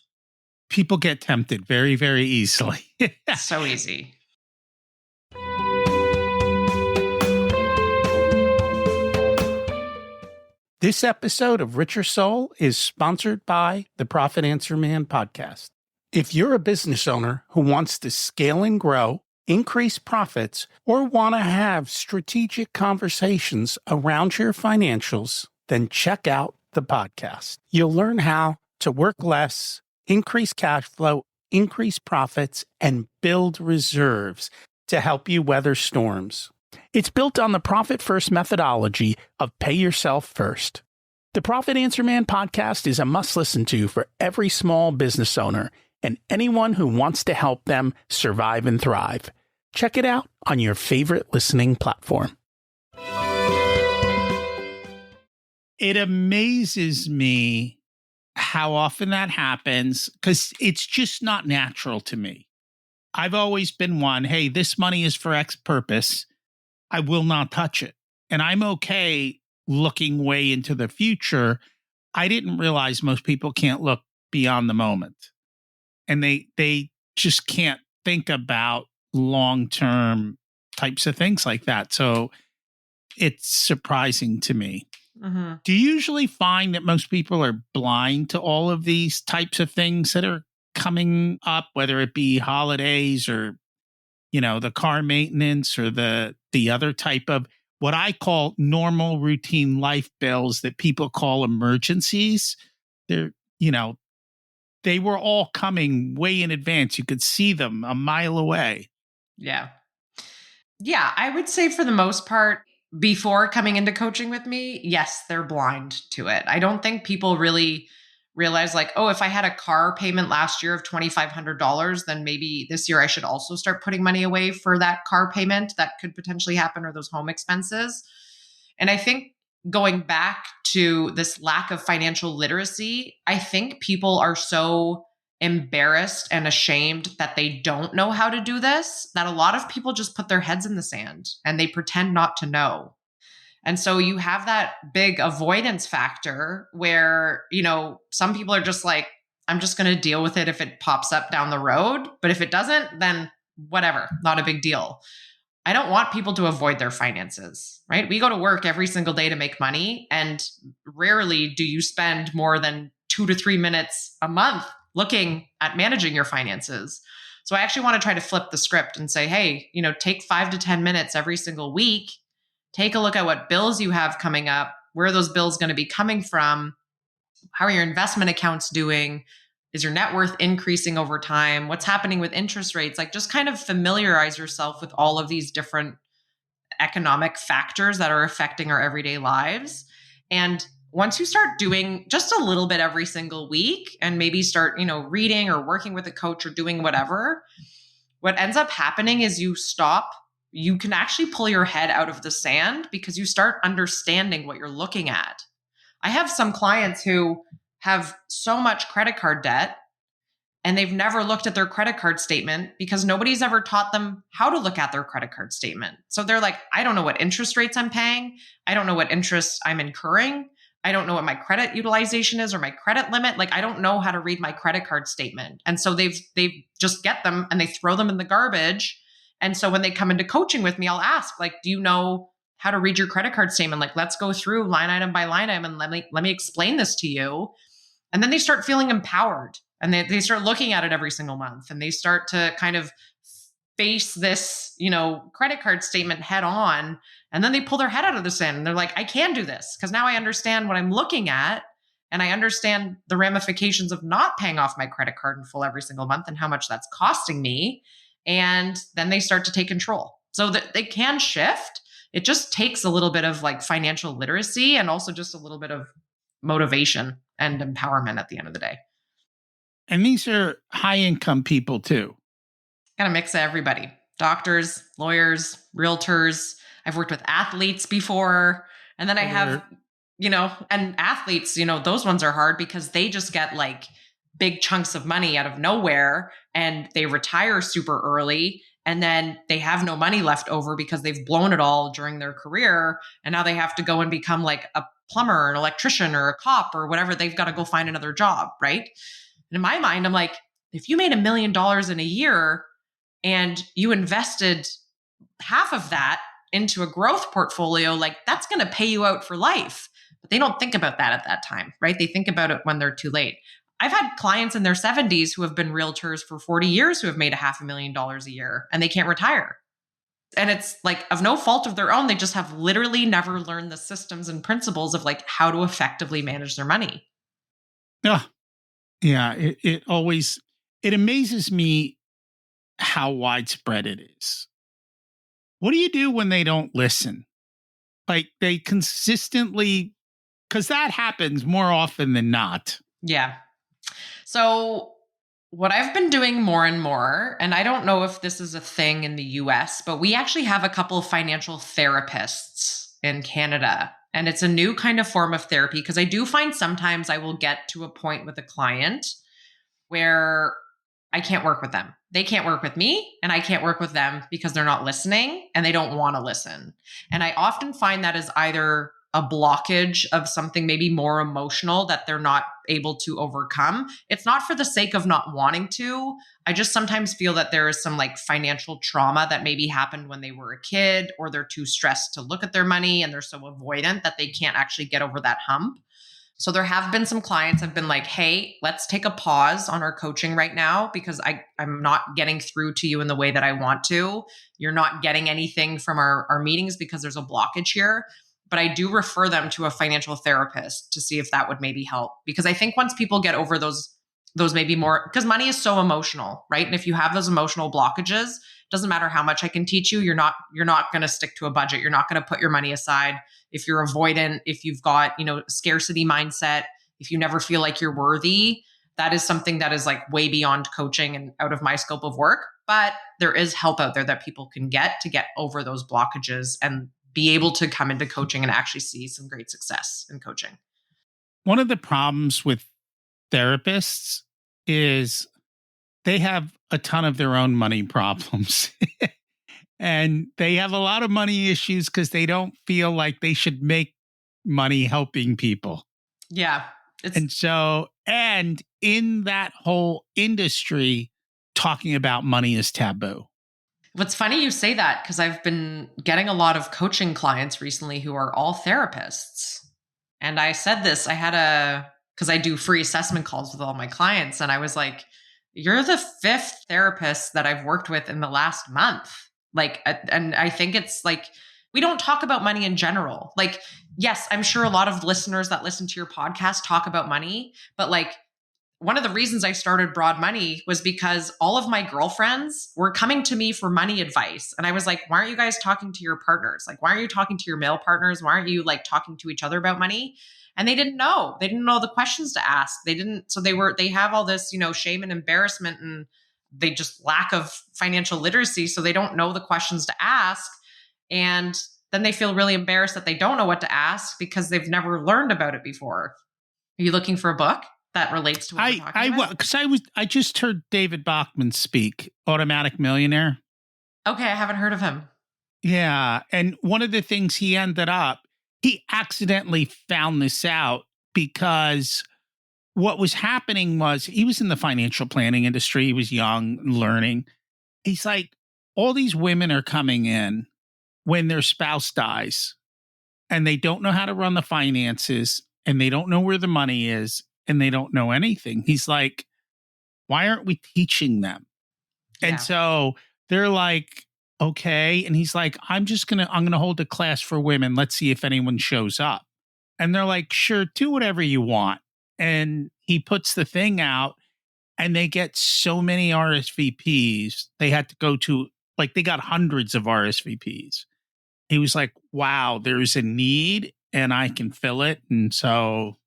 People get tempted very, very easily. So easy. This episode of Richer Soul is sponsored by the Profit Answer Man podcast. If you're a business owner who wants to scale and grow, increase profits, or want to have strategic conversations around your financials, then check out the podcast. You'll learn how to work less, increase cash flow, increase profits, and build reserves to help you weather storms. It's built on the Profit First methodology of pay yourself first. The Profit Answer Man podcast is a must listen to for every small business owner and anyone who wants to help them survive and thrive. Check it out on your favorite listening platform. It amazes me how often that happens because it's just not natural to me. I've always been one, hey, this money is for X purpose. I will not touch it. And I'm okay looking way into the future. I didn't realize most people can't look beyond the moment. And they just can't think about long-term types of things like that. So it's surprising to me. Mm-hmm. Do you usually find that most people are blind to all of these types of things that are coming up, whether it be holidays or, you know, the car maintenance or the other type of what I call normal routine life bills that people call emergencies? They're, you know, they were all coming way in advance. You could see them a mile away. Yeah. Yeah, I would say for the most part, before coming into coaching with me, yes, they're blind to it. I don't think people really realize like, oh, if I had a car payment last year of $2,500, then maybe this year I should also start putting money away for that car payment that could potentially happen or those home expenses. And I think going back to this lack of financial literacy, I think people are so embarrassed and ashamed that they don't know how to do this, that a lot of people just put their heads in the sand and they pretend not to know. And so you have that big avoidance factor where, you know, some people are just like, I'm just going to deal with it if it pops up down the road. But if it doesn't, then whatever, not a big deal. I don't want people to avoid their finances, right? We go to work every single day to make money. And rarely do you spend more than 2 to 3 minutes a month looking at managing your finances. So I actually want to try to flip the script and say, hey, you know, take 5 to 10 minutes every single week. Take a look at what bills you have coming up. Where are those bills going to be coming from? How are your investment accounts doing? Is your net worth increasing over time? What's happening with interest rates? Like, just kind of familiarize yourself with all of these different economic factors that are affecting our everyday lives. And once you start doing just a little bit every single week and maybe start, you know, reading or working with a coach or doing whatever, what ends up happening is you can actually pull your head out of the sand because you start understanding what you're looking at. I have some clients who have so much credit card debt and they've never looked at their credit card statement because nobody's ever taught them how to look at their credit card statement. So they're like, I don't know what interest rates I'm paying. I don't know what interest I'm incurring. I don't know what my credit utilization is or my credit limit. Like, I don't know how to read my credit card statement. And so they just get them and they throw them in the garbage. And so when they come into coaching with me, I'll ask, like, do you know how to read your credit card statement? Like, let's go through line item by line item and let me explain this to you. And then they start feeling empowered and they start looking at it every single month and they start to kind of face this, you know, credit card statement head on. And then they pull their head out of the sand and they're like, I can do this because now I understand what I'm looking at. And I understand the ramifications of not paying off my credit card in full every single month and how much that's costing me. And then they start to take control so that they can shift. it just takes a little bit of like financial literacy and also just a little bit of motivation and empowerment at the end of the day. And these are high income people too. Got a mix of everybody: doctors, lawyers, realtors. I've worked with athletes before. And then I have, and athletes, those ones are hard because they just get like big chunks of money out of nowhere and they retire super early. And then they have no money left over because they've blown it all during their career. And now they have to go and become like a plumber, an electrician, or a cop or whatever. They've got to go find another job. Right. And in my mind, I'm like, if you made $1 million in a year and you invested half of that into a growth portfolio, like that's going to pay you out for life. But they don't think about that at that time, right? They think about it when they're too late. I've had clients in their 70s who have been realtors for 40 years who have made $500,000 a year and they can't retire. And it's like of no fault of their own. They just have literally never learned the systems and principles of like how to effectively manage their money. Yeah. It amazes me how widespread it is. What do you do when they don't listen? Like they consistently, because that happens more often than not. Yeah. So what I've been doing more and more, and I don't know if this is a thing in the US, but we actually have a couple of financial therapists in Canada. And it's a new kind of form of therapy because I do find sometimes I will get to a point with a client where I can't work with them. They can't work with me and I can't work with them because they're not listening and they don't want to listen. And I often find that is either a blockage of something maybe more emotional that they're not able to overcome. It's not for the sake of not wanting to. I just sometimes feel that there is some like financial trauma that maybe happened when they were a kid, or they're too stressed to look at their money and they're so avoidant that they can't actually get over that hump. So there have been some clients have been like, hey, let's take a pause on our coaching right now because I'm not getting through to you in the way that I want to. You're not getting anything from our meetings because there's a blockage here. But I do refer them to a financial therapist to see if that would maybe help. Because I think once people get over those maybe more, because money is so emotional, right? And if you have those emotional blockages, it doesn't matter how much I can teach you, you're not going to stick to a budget. You're not going to put your money aside. If you're avoidant, if you've got, scarcity mindset, if you never feel like you're worthy, that is something that is like way beyond coaching and out of my scope of work. But there is help out there that people can get to get over those blockages and be able to come into coaching and actually see some great success in coaching. One of the problems with therapists is they have a ton of their own money problems. And they have a lot of money issues because they don't feel like they should make money helping people. Yeah. And in that whole industry, talking about money is taboo. What's funny you say that because I've been getting a lot of coaching clients recently who are all therapists. And I said this, because I do free assessment calls with all my clients. And I was like, you're the 5th therapist that I've worked with in the last month. Like, and I think it's like, we don't talk about money in general. Like, yes, I'm sure a lot of listeners that listen to your podcast talk about money, but like, one of the reasons I started Broad Money was because all of my girlfriends were coming to me for money advice. And I was like, why aren't you guys talking to your partners? Like, why aren't you talking to your male partners? Why aren't you like talking to each other about money? And they didn't know. They didn't know the questions to ask. So they have all this, shame and embarrassment, and they just lack of financial literacy. So they don't know the questions to ask. And then they feel really embarrassed that they don't know what to ask because they've never learned about it before. Are you looking for a book that relates to what we're talking about? Because I just heard David Bachman speak, Automatic Millionaire. Okay, I haven't heard of him. Yeah. And one of the things he accidentally found this out because what was happening was he was in the financial planning industry. He was young, learning. He's like, all these women are coming in when their spouse dies and they don't know how to run the finances and they don't know where the money is and they don't know anything. He's like, why aren't we teaching them? Yeah. And so they're like, okay. And he's like, I'm going to hold a class for women. Let's see if anyone shows up. And they're like, sure, do whatever you want. And he puts the thing out and they get so many RSVPs. They had to go to, like, they got hundreds of RSVPs. he was like, wow, there's a need and I can fill it. And so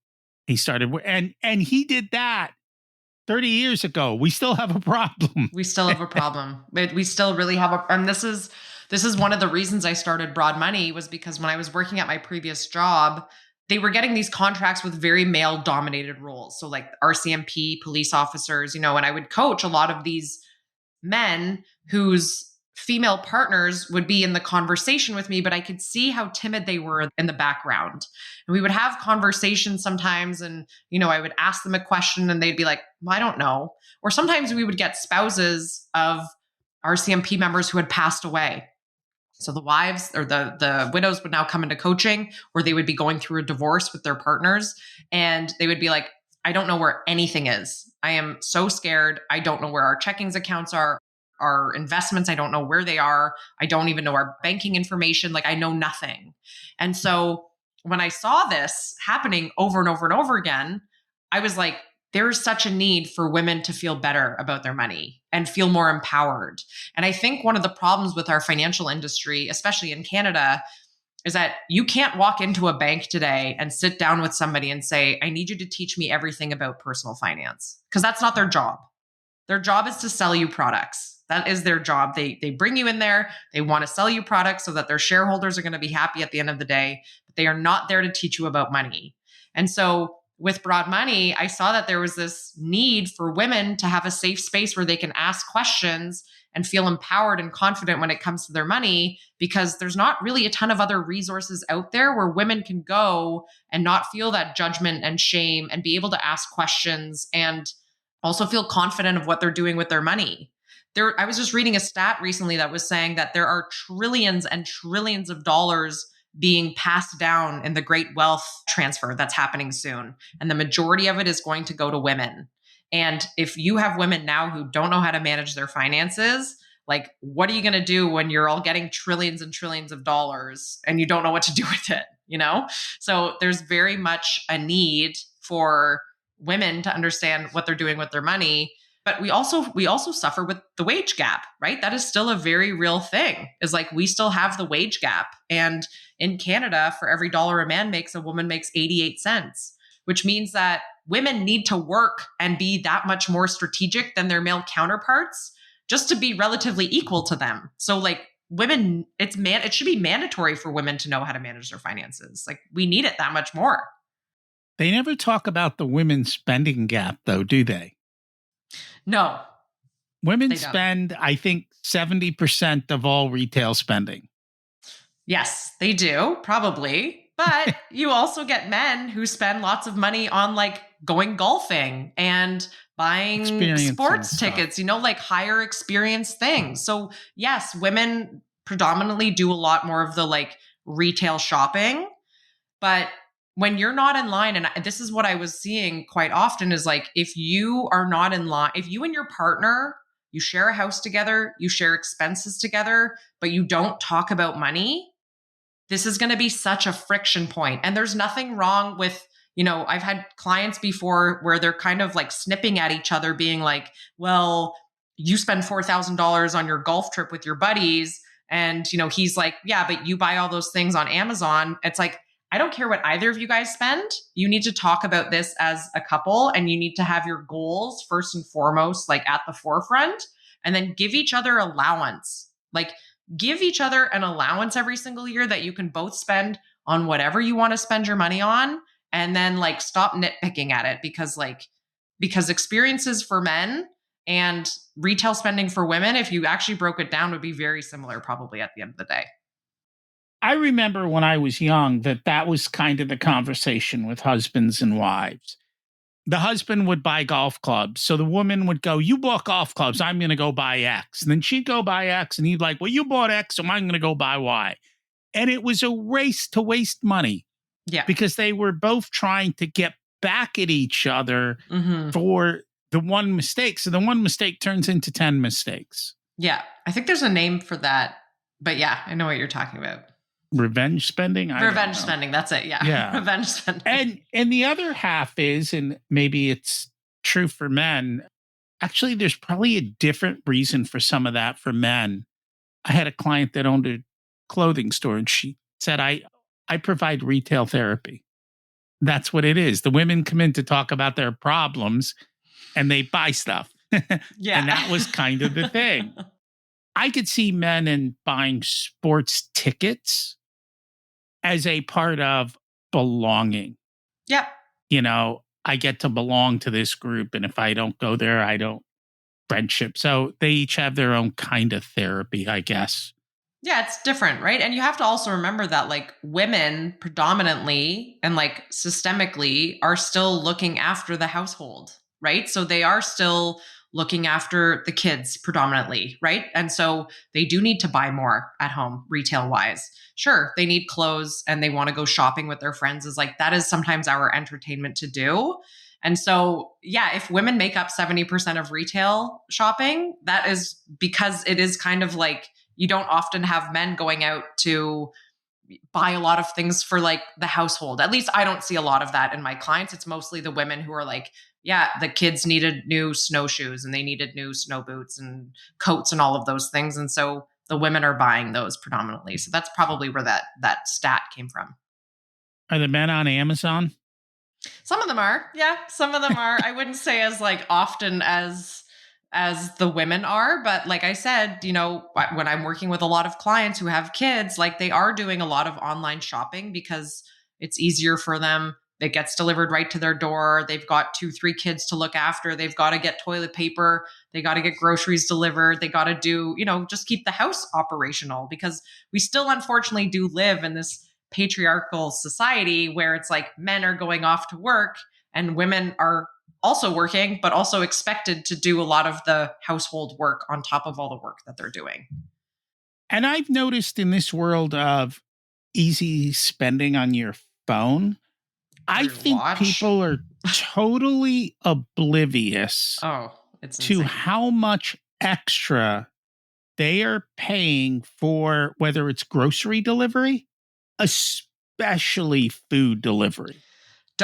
he started, and he did that 30 years ago. We still have a problem. We still have a problem. We still really have and this is one of the reasons I started Broad Money, was because when I was working at my previous job, they were getting these contracts with very male dominated roles. So like RCMP, police officers, and I would coach a lot of these men whose female partners would be in the conversation with me, but I could see how timid they were in the background. And we would have conversations sometimes, and I would ask them a question and they'd be like, well, I don't know. Or sometimes we would get spouses of RCMP members who had passed away. So the wives or the widows would now come into coaching, or they would be going through a divorce with their partners, and they would be like, I don't know where anything is. I am so scared. I don't know where our checkings accounts are, our investments. I don't know where they are. I don't even know our banking information. Like, I know nothing. And so when I saw this happening over and over and over again, I was like, there's such a need for women to feel better about their money and feel more empowered. And I think one of the problems with our financial industry, especially in Canada, is that you can't walk into a bank today and sit down with somebody and say, I need you to teach me everything about personal finance, because that's not their job. Their job is to sell you products. That is their job. They bring you in there. They want to sell you products so that their shareholders are going to be happy at the end of the day, but they are not there to teach you about money. And so with Broad Money, I saw that there was this need for women to have a safe space where they can ask questions and feel empowered and confident when it comes to their money, because there's not really a ton of other resources out there where women can go and not feel that judgment and shame and be able to ask questions and also feel confident of what they're doing with their money. I was just reading a stat recently that was saying that there are trillions and trillions of dollars being passed down in the great wealth transfer that's happening soon. And the majority of it is going to go to women. And if you have women now who don't know how to manage their finances, like, what are you going to do when you're all getting trillions and trillions of dollars and you don't know what to do with it? So there's very much a need for women to understand what they're doing with their money. But we also suffer with the wage gap, right? That is still a very real thing. Is like, we still have the wage gap. And in Canada, for every dollar a man makes, a woman makes 88 cents, which means that women need to work and be that much more strategic than their male counterparts just to be relatively equal to them. So like, women, it should be mandatory for women to know how to manage their finances. Like, we need it that much more. They never talk about the women's spending gap, though, do they? No. Women spend, I think, 70% of all retail spending. Yes, they do, probably. But you also get men who spend lots of money on like going golfing and buying sports tickets, like higher experience things. So yes, women predominantly do a lot more of the like retail shopping. But when you're not in line, and this is what I was seeing quite often, is like, if you are not in line, if you and your partner, you share a house together, you share expenses together, but you don't talk about money, this is going to be such a friction point. And there's nothing wrong with, I've had clients before where they're kind of like snipping at each other, being like, well, you spend $4,000 on your golf trip with your buddies. And, he's like, yeah, but you buy all those things on Amazon. It's like, I don't care what either of you guys spend. You need to talk about this as a couple, and you need to have your goals first and foremost, like at the forefront, and then give each other allowance. Like, give each other an allowance every single year that you can both spend on whatever you want to spend your money on. And then like, stop nitpicking at it, because experiences for men and retail spending for women, if you actually broke it down, would be very similar probably at the end of the day. I remember when I was young that was kind of the conversation with husbands and wives. The husband would buy golf clubs. So the woman would go, you bought golf clubs, I'm going to go buy X. And then she'd go buy X, and he'd like, well, you bought X, so I'm going to go buy Y. And it was a race to waste money. Yeah. Because they were both trying to get back at each other for the one mistake. So the one mistake turns into 10 mistakes. Yeah. I think there's a name for that. But yeah, I know what you're talking about. Revenge spending? Revenge spending. That's it. Yeah. Revenge spending. And the other half is, and maybe it's true for men, actually, there's probably a different reason for some of that for men. I had a client that owned a clothing store, and she said, I provide retail therapy. That's what it is. The women come in to talk about their problems and they buy stuff. Yeah. And that was kind of the thing. I could see men in buying sports tickets as a part of belonging. Yep. I get to belong to this group. And if I don't go there, I don't friendship. So they each have their own kind of therapy, I guess. Yeah, it's different, right? And you have to also remember that like women predominantly and like systemically are still looking after the household, right? So they are still looking after the kids predominantly, right? And so they do need to buy more at home retail wise. Sure, they need clothes and they want to go shopping with their friends, is like that is sometimes our entertainment to do. And so, yeah, if women make up 70% of retail shopping, that is because it is kind of like you don't often have men going out to buy a lot of things for like the household. At least I don't see a lot of that in my clients. It's mostly the women who are like, yeah, the kids needed new snowshoes and they needed new snow boots and coats and all of those things. And so the women are buying those predominantly. So that's probably where that stat came from. Are the men on Amazon? Some of them are. Yeah, some of them are. I wouldn't say as like often as the women are, but like I said, when I'm working with a lot of clients who have kids, like they are doing a lot of online shopping because it's easier for them. It gets delivered right to their door. They've got 2-3 kids to look after. They've got to get toilet paper. They got to get groceries delivered. They got to do, just keep the house operational, because we still unfortunately do live in this patriarchal society where it's like men are going off to work and women are also working, but also expected to do a lot of the household work on top of all the work that they're doing. And I've noticed in this world of easy spending on your phone, I think people are totally oblivious to how much extra they are paying for, whether it's grocery delivery, especially food delivery.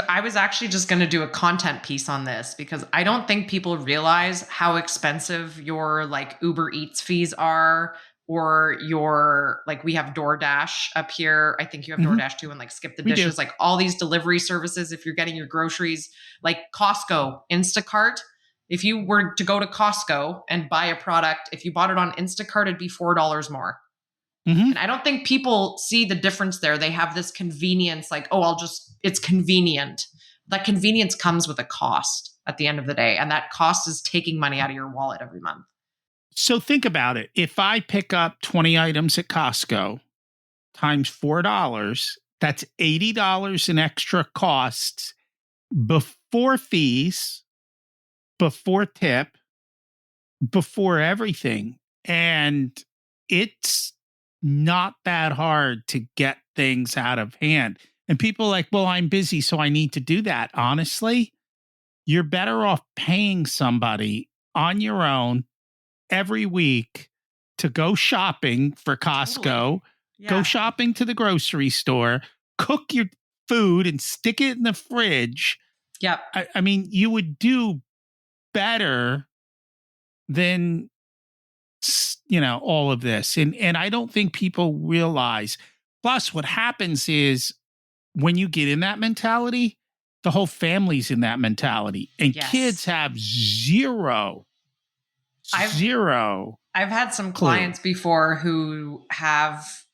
I was actually just going to do a content piece on this because I don't think people realize how expensive your like Uber Eats fees are, or your, like, we have DoorDash up here. I think you have DoorDash too, and like Skip the Dishes, like all these delivery services. If you're getting your groceries, like Costco, Instacart, if you were to go to Costco and buy a product, if you bought it on Instacart, it'd be $4 more. And I don't think people see the difference there. They have this convenience, like, oh, it's convenient. That convenience comes with a cost at the end of the day. And that cost is taking money out of your wallet every month. So think about it. If I pick up 20 items at Costco times $4, that's $80 in extra costs before fees, before tip, before everything. And it's not that hard to get things out of hand. And people are like, well, I'm busy, so I need to do that. Honestly, you're better off paying somebody on your own every week to go shopping for Costco, totally. Go shopping to the grocery store, cook your food and stick it in the fridge. Yep. I mean, you would do better than all of this. And I don't think people realize. Plus, what happens is when you get in that mentality, the whole family's in that mentality. And kids have zero. I've had some clients before who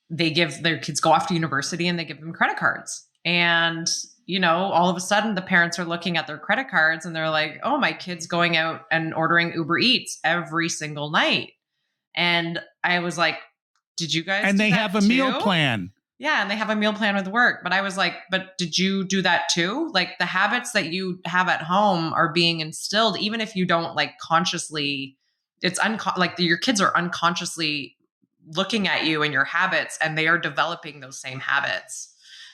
they give their kids go off to university and they give them credit cards. And, all of a sudden the parents are looking at their credit cards and they're like, oh, my kid's going out and ordering Uber Eats every single night. And I was like, did you guys And they have a meal plan. Yeah, and they have a meal plan with work. But I was like, but did you do that too? Like the habits that you have at home are being instilled, even if you don't like consciously, your kids are unconsciously looking at you and your habits, and they are developing those same habits.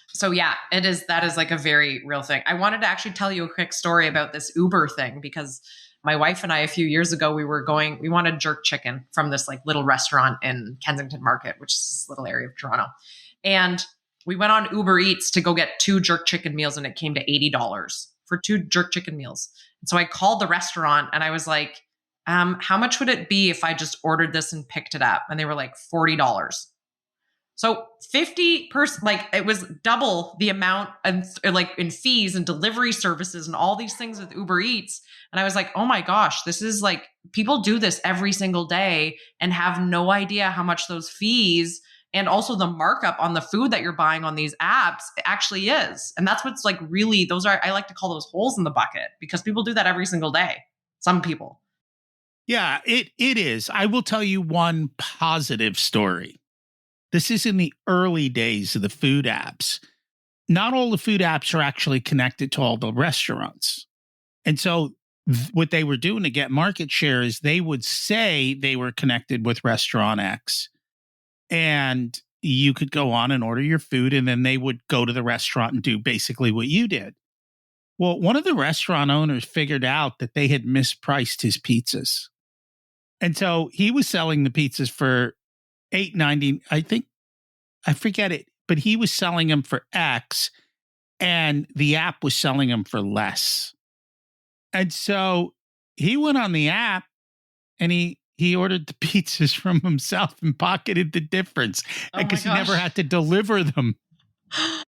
So yeah, that is like a very real thing. I wanted to actually tell you a quick story about this Uber thing, because my wife and I, a few years ago, we wanted jerk chicken from this like little restaurant in Kensington Market, which is this little area of Toronto. And we went on Uber Eats to go get 2 jerk chicken meals, and it came to $80 for 2 jerk chicken meals. And so I called the restaurant and I was like, how much would it be if I just ordered this and picked it up? And they were like, $40. So 50%, like it was double the amount and like in fees and delivery services and all these things with Uber Eats. And I was like, oh my gosh, this is like people do this every single day and have no idea how much those fees and also the markup on the food that you're buying on these apps actually is. And that's what's like really, those are, I like to call those holes in the bucket because people do that every single day. Some people. Yeah, it is. I will tell you one positive story. This is in the early days of the food apps. Not all the food apps are actually connected to all the restaurants. And so what they were doing to get market share is they would say they were connected with Restaurant X. And you could go on and order your food, and then they would go to the restaurant and do basically what you did. Well, one of the restaurant owners figured out that they had mispriced his pizzas. And so he was selling the pizzas for $8.90. I think, I forget it, but he was selling them for X and the app was selling them for less. And so he went on the app and he ordered the pizzas from himself and pocketed the difference because he never had to deliver them.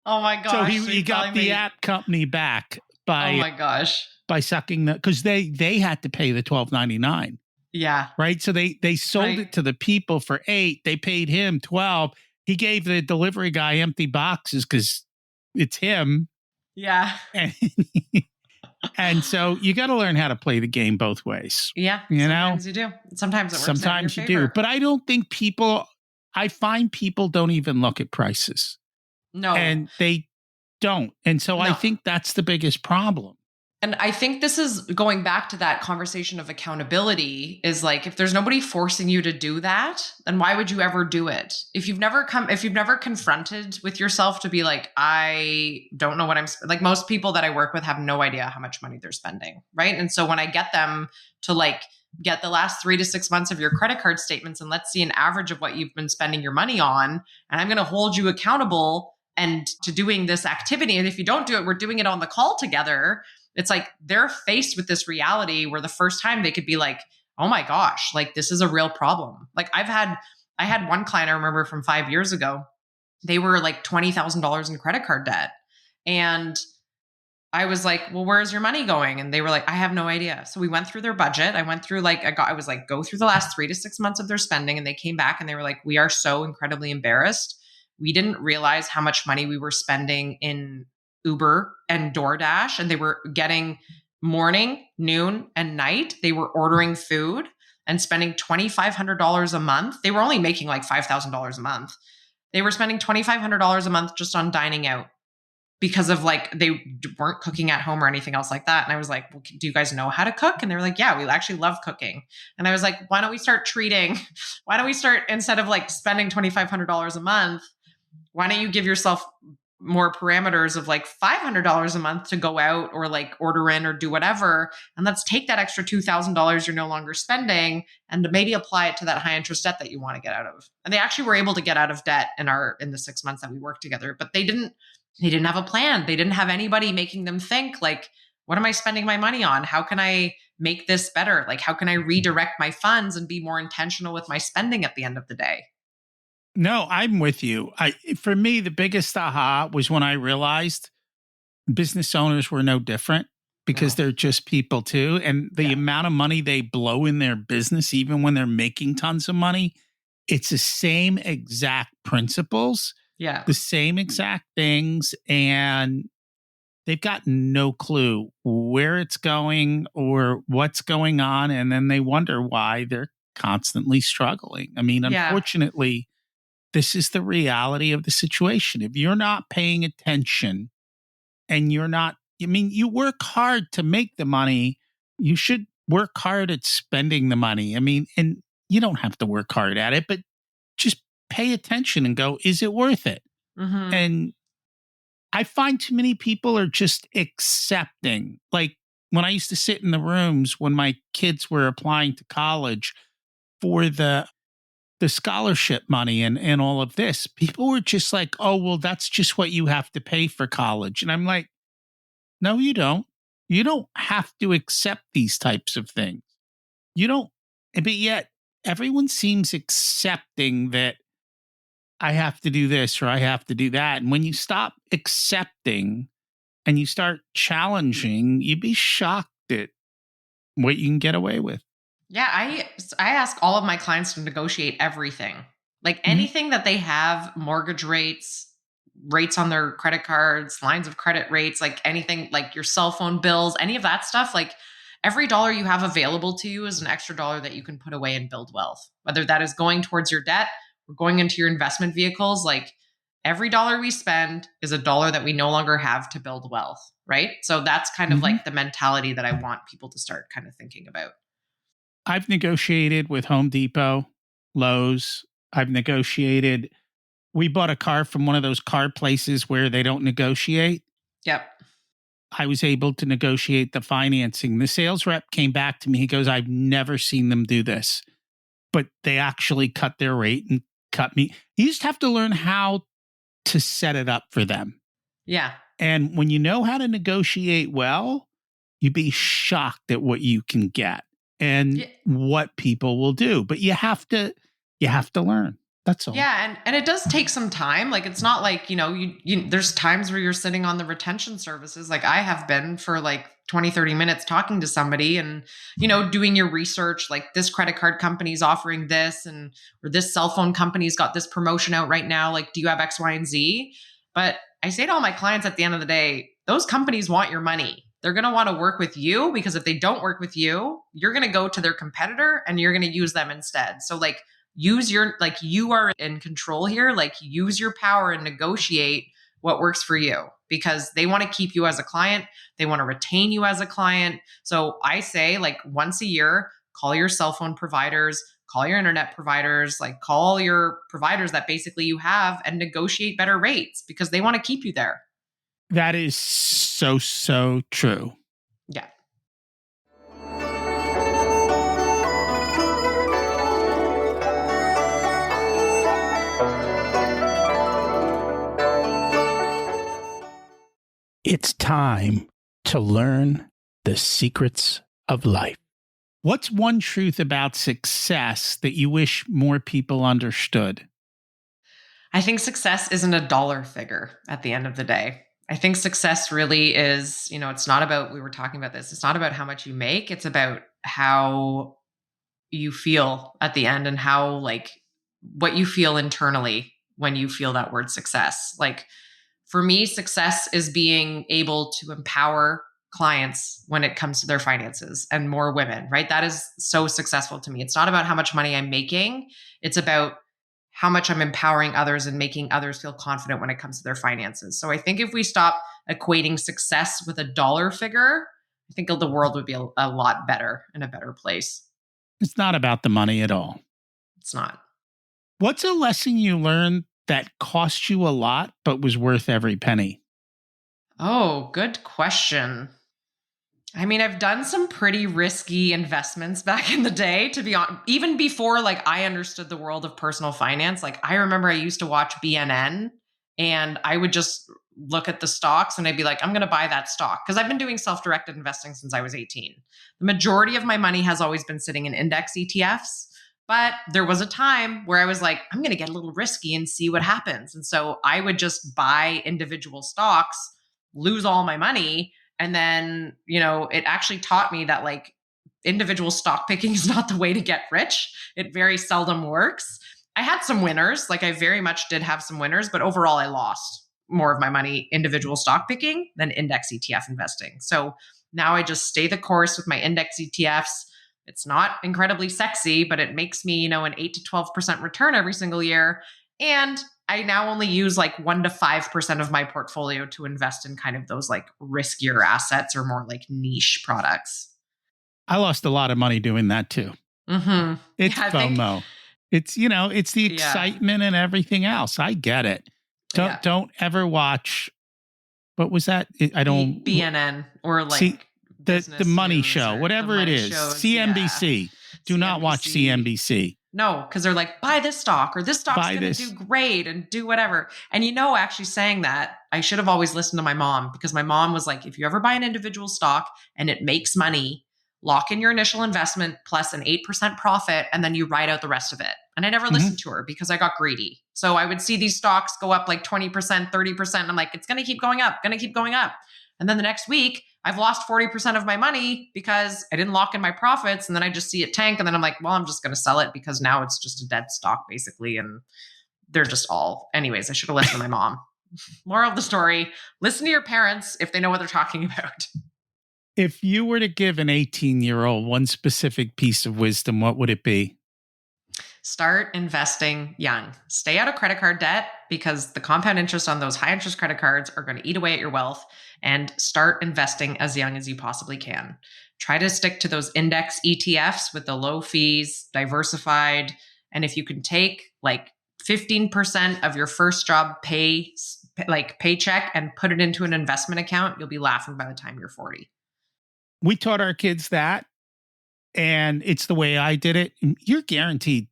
Oh my gosh. So he got the app company back by, oh my gosh, by sucking the, because they had to pay the $12.99. Yeah. Right. So they sold it to the people for $8. They paid him $12. He gave the delivery guy empty boxes because it's him. Yeah. And so you got to learn how to play the game both ways. Yeah. Sometimes you do. Sometimes it works. Sometimes you do. But I don't think I find people don't even look at prices. No. And they don't. And so I think that's the biggest problem. And I think this is going back to that conversation of accountability is like, if there's nobody forcing you to do that, then why would you ever do it? If you've never confronted with yourself to be like, I don't know what like most people that I work with have no idea how much money they're spending. Right. And so when I get them to like, get the last 3 to 6 months of your credit card statements and let's see an average of what you've been spending your money on. And I'm going to hold you accountable and to doing this activity. And if you don't do it, we're doing it on the call together. It's like they're faced with this reality where the first time they could be like, oh my gosh, like this is a real problem. Like I had one client I remember from 5 years ago. They were like $20,000 in credit card debt. And I was like, well, where's your money going? And they were like, I have no idea. So we went through their budget. I went through I was like, go through the last 3 to 6 months of their spending. And they came back and they were like, we are so incredibly embarrassed. We didn't realize how much money we were spending in Uber and DoorDash, and they were getting morning, noon, and night. They were ordering food and spending $2,500 a month. They were only making like $5,000 a month. They were spending $2,500 a month just on dining out because of like, they weren't cooking at home or anything else like that. And I was like, well, do you guys know how to cook? And they were like, yeah, we actually love cooking. And I was like, why don't we start instead of like spending $2,500 a month, why don't you give yourself more parameters of like $500 a month to go out or like order in or do whatever. And let's take that extra $2,000 you're no longer spending and to maybe apply it to that high interest debt that you want to get out of. And they actually were able to get out of debt in the 6 months that we worked together, but they didn't have a plan. They didn't have anybody making them think like, what am I spending my money on? How can I make this better? Like, how can I redirect my funds and be more intentional with my spending at the end of the day? No, I'm with you. For me, the biggest aha was when I realized business owners were no different because they're just people too. And the amount of money they blow in their business, even when they're making tons of money, it's the same exact principles, the same exact things. And they've got no clue where it's going or what's going on. And then they wonder why they're constantly struggling. I mean, unfortunately, this is the reality of the situation. If you're not paying attention and you work hard to make the money, you should work hard at spending the money. I mean, and you don't have to work hard at it, but just pay attention and go, is it worth it? Mm-hmm. And I find too many people are just accepting. Like when I used to sit in the rooms when my kids were applying to college for the scholarship money and all of this, people were just like, oh, well, that's just what you have to pay for college. And I'm like, no, you don't. You don't have to accept these types of things. You don't. But yet everyone seems accepting that I have to do this or I have to do that. And when you stop accepting and you start challenging, you'd be shocked at what you can get away with. Yeah, I ask all of my clients to negotiate everything. Like Mhm. anything that they have, mortgage rates, rates on their credit cards, lines of credit rates, like anything like your cell phone bills, any of that stuff, like every dollar you have available to you is an extra dollar that you can put away and build wealth. Whether that is going towards your debt or going into your investment vehicles, like every dollar we spend is a dollar that we no longer have to build wealth, right? So that's kind of Mhm. like the mentality that I want people to start kind of thinking about. I've negotiated with Home Depot, Lowe's. I've negotiated. We bought a car from one of those car places where they don't negotiate. Yep. I was able to negotiate the financing. The sales rep came back to me. He goes, I've never seen them do this, but they actually cut their rate and cut me. You just have to learn how to set it up for them. Yeah. And when you know how to negotiate well, you'd be shocked at what you can get and Yeah. what people will do. But you have to learn. That's all. Yeah, and it does take some time. Like it's not like, you there's times where you're sitting on the retention services like I have been for like 20, 30 minutes talking to somebody and, doing your research like this credit card company's offering this and or this cell phone company's got this promotion out right now. Like, do you have X, Y, and Z? But I say to all my clients at the end of the day, those companies want your money. They're going to want to work with you because if they don't work with you, you're going to go to their competitor and you're going to use them instead. So like use your like you are in control here, like use your power and negotiate what works for you because they want to keep you as a client, they want to retain you as a client. So I say like once a year, call your cell phone providers, call your internet providers, like call your providers that basically you have and negotiate better rates because they want to keep you there. That is so, so true. Yeah. It's time to learn the secrets of life. What's one truth about success that you wish more people understood? I think success isn't a dollar figure at the end of the day. I think success really is, it's not about, we were talking about this, it's not about how much you make, it's about how you feel at the end and how, like, what you feel internally when you feel that word success. Like, for me, success is being able to empower clients when it comes to their finances and more women, right? That is so successful to me. It's not about how much money I'm making, it's about how much I'm empowering others and making others feel confident when it comes to their finances. So I think if we stop equating success with a dollar figure, I think the world would be a lot better and a better place. It's not about the money at all. It's not. What's a lesson you learned that cost you a lot but was worth every penny? Oh, good question. I mean, I've done some pretty risky investments back in the day, to be honest, even before like I understood the world of personal finance. Like I remember I used to watch BNN and I would just look at the stocks and I'd be like, I'm going to buy that stock because I've been doing self-directed investing since I was 18. The majority of my money has always been sitting in index ETFs. But there was a time where I was like, I'm going to get a little risky and see what happens. And so I would just buy individual stocks, lose all my money, and then, it actually taught me that like individual stock picking is not the way to get rich. It very seldom works. I had some winners, like I very much did have some winners, but overall I lost more of my money individual stock picking than index ETF investing. So now I just stay the course with my index ETFs. It's not incredibly sexy, but it makes me, an 8 to 12% return every single year. And I now only use like 1 to 5% of my portfolio to invest in kind of those like riskier assets or more like niche products. I lost a lot of money doing that too. Mm-hmm. It's Yeah, FOMO. It's, it's the Yeah. excitement and everything else. I get it. Don't ever watch. What was that? I don't. BNN or like see the money News show, or whatever the it money is. shows, CNBC. Do not watch CNBC. No, because they're like, buy this stock or this stock's going to do great and do whatever. And actually saying that, I should have always listened to my mom because my mom was like, if you ever buy an individual stock and it makes money, lock in your initial investment plus an 8% profit and then you ride out the rest of it. And I never listened to her because I got greedy. So I would see these stocks go up like 20%, 30%. And I'm like, it's going to keep going up, going to keep going up. And then the next week, I've lost 40% of my money because I didn't lock in my profits. And then I just see it tank. And then I'm like, well, I'm just going to sell it because now it's just a dead stock basically. And they're just all, anyways, I should have listened to my mom. Moral of the story, listen to your parents if they know what they're talking about. If you were to give an 18-year-old one specific piece of wisdom, what would it be? Start investing young. Stay out of credit card debt because the compound interest on those high interest credit cards are going to eat away at your wealth, and start investing as young as you possibly can. Try to stick to those index ETFs with the low fees, diversified. And if you can take like 15% of your first job paycheck and put it into an investment account, you'll be laughing by the time you're 40. We taught our kids that, and it's the way I did it. You're guaranteed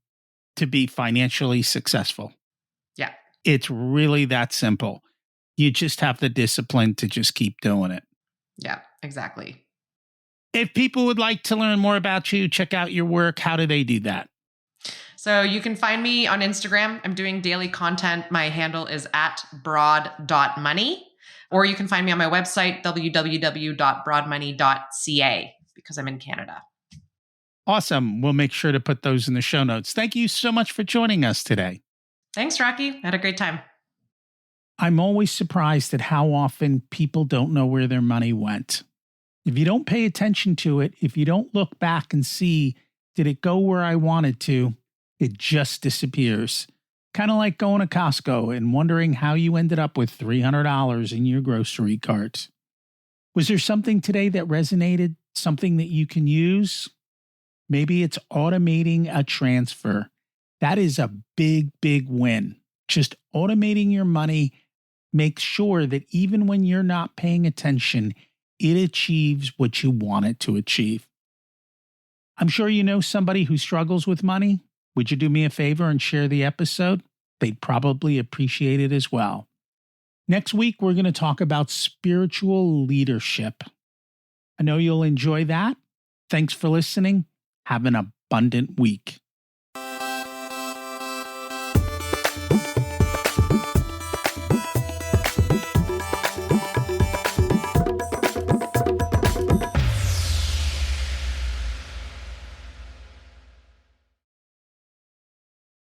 to be financially successful. Yeah. It's really that simple. You just have the discipline to just keep doing it. Yeah, exactly. If people would like to learn more about you, check out your work, how do they do that? So you can find me on Instagram. I'm doing daily content. My handle is @broad.money. Or you can find me on my website, www.broadmoney.ca, because I'm in Canada. Awesome. We'll make sure to put those in the show notes. Thank you so much for joining us today. Thanks, Rocky. I had a great time. I'm always surprised at how often people don't know where their money went. If you don't pay attention to it, if you don't look back and see, did it go where I wanted to, it just disappears. Kind of like going to Costco and wondering how you ended up with $300 in your grocery cart. Was there something today that resonated, something that you can use? Maybe it's automating a transfer. That is a big, big win. Just automating your money makes sure that even when you're not paying attention, it achieves what you want it to achieve. I'm sure you know somebody who struggles with money. Would you do me a favor and share the episode? They'd probably appreciate it as well. Next week, we're going to talk about spiritual leadership. I know you'll enjoy that. Thanks for listening. Have an abundant week.